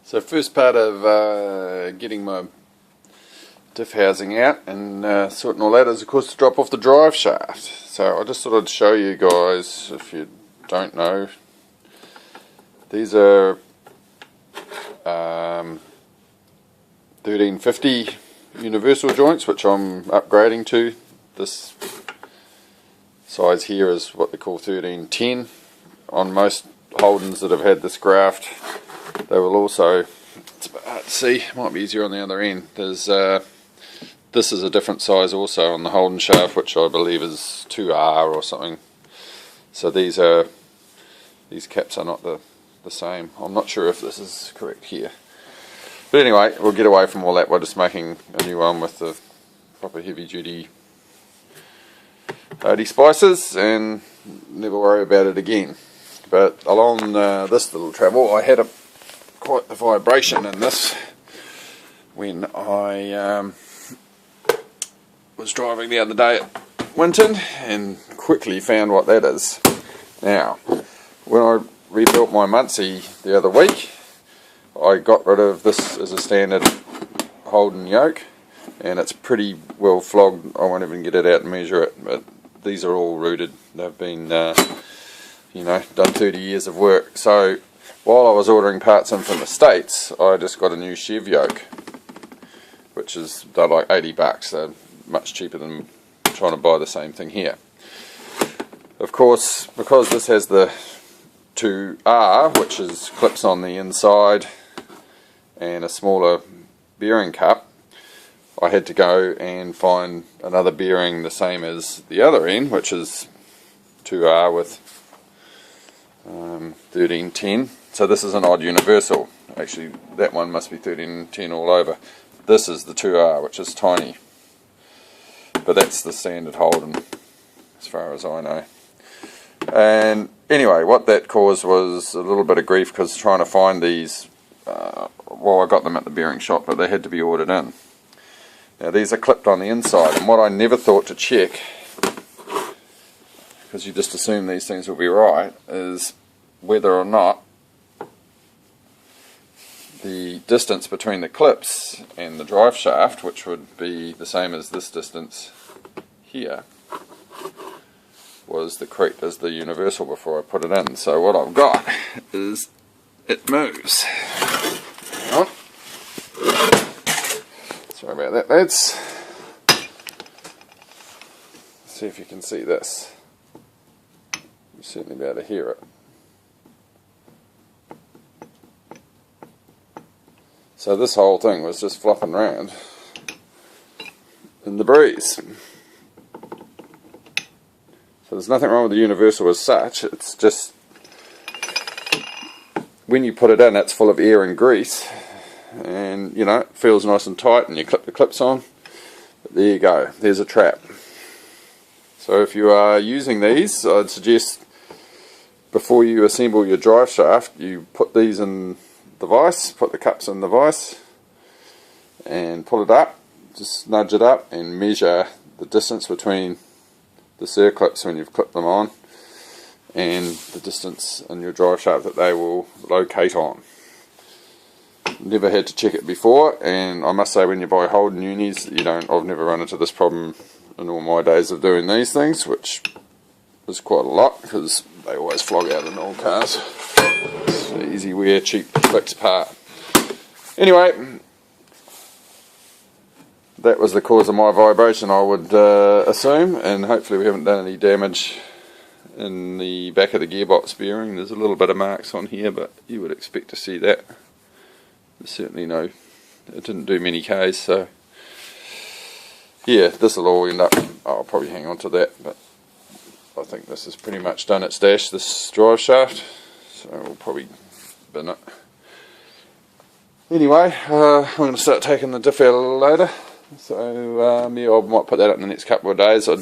So first part of getting my diff housing out and sorting all that is of course to drop off the drive shaft. So I just thought I'd show you guys, if you don't know, these are 1350 universal joints which I'm upgrading to. This size here is what they call 1310. On most Holdens that have had this graft, they will also, it's a bit hard to see, might be easier on the other end. There's this is a different size also on the Holden shaft, which I believe is 2R or something. So these caps are not the same. I'm not sure if this is correct here. But anyway, we'll get away from all that by just making a new one with the proper heavy duty OD splices and never worry about it again. But along this little travel I had quite the vibration in this when I was driving the other day at Winton and quickly found what that is. Now, when I rebuilt my Muncie the other week, I got rid of this as a standard Holden yoke, and it's pretty well flogged. I won't even get it out and measure it, but these are all rooted. They've been done 30 years of work. So while I was ordering parts in from the States, I just got a new Chev yoke, which is, they're like $80. They're much cheaper than trying to buy the same thing here. Of course, because this has the 2R, which is clips on the inside and a smaller bearing cup, I had to go and find another bearing the same as the other end, which is 2R with 1310. So this is an odd universal. Actually, that one must be 1310 all over. This is the 2R, which is tiny. But that's the standard Holden, as far as I know. And anyway, what that caused was a little bit of grief, because trying to find these, well, I got them at the bearing shop, but they had to be ordered in. Now these are clipped on the inside, and what I never thought to check, because you just assume these things will be right, is whether or not the distance between the clips and the drive shaft, which would be the same as this distance here, was the correct as the universal before I put it in. So what I've got is it moves. Hang on. Sorry about that, lads. Let's see if you can see this. You'll certainly be able to hear it. So this whole thing was just flopping around in the breeze. So there's nothing wrong with the universal as such, it's just when you put it in, it's full of air and grease, and it feels nice and tight, and you clip the clips on. But there you go, there's a trap. So if you are using these, I'd suggest before you assemble your drive shaft, you put these in the vise, put the cups in the vise and pull it up, just nudge it up and measure the distance between the circlips when you've clipped them on and the distance in your drive shaft that they will locate on. Never had to check it before, and I must say when you buy Holden unis, I've never run into this problem in all my days of doing these things, which is quite a lot because they always flog out in old cars. It's an easy wear, cheap fix part. Anyway, that was the cause of my vibration, I would assume, and hopefully we haven't done any damage in the back of the gearbox bearing. There's a little bit of marks on here, but you would expect to see that. There's certainly it didn't do many Ks, so yeah, this will all end up, I'll probably hang on to that, but I think this has pretty much done its dash, this drive shaft, so we'll probably bin it. Anyway, I'm going to start taking the diff out a little later, so yeah, I might put that up in the next couple of days. I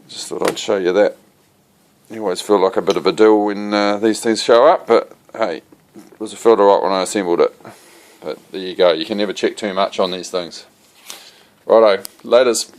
just thought I'd show you that. You always feel like a bit of a dill when these things show up, but hey, it was a filter right when I assembled it. But there you go, you can never check too much on these things. Righto, laters.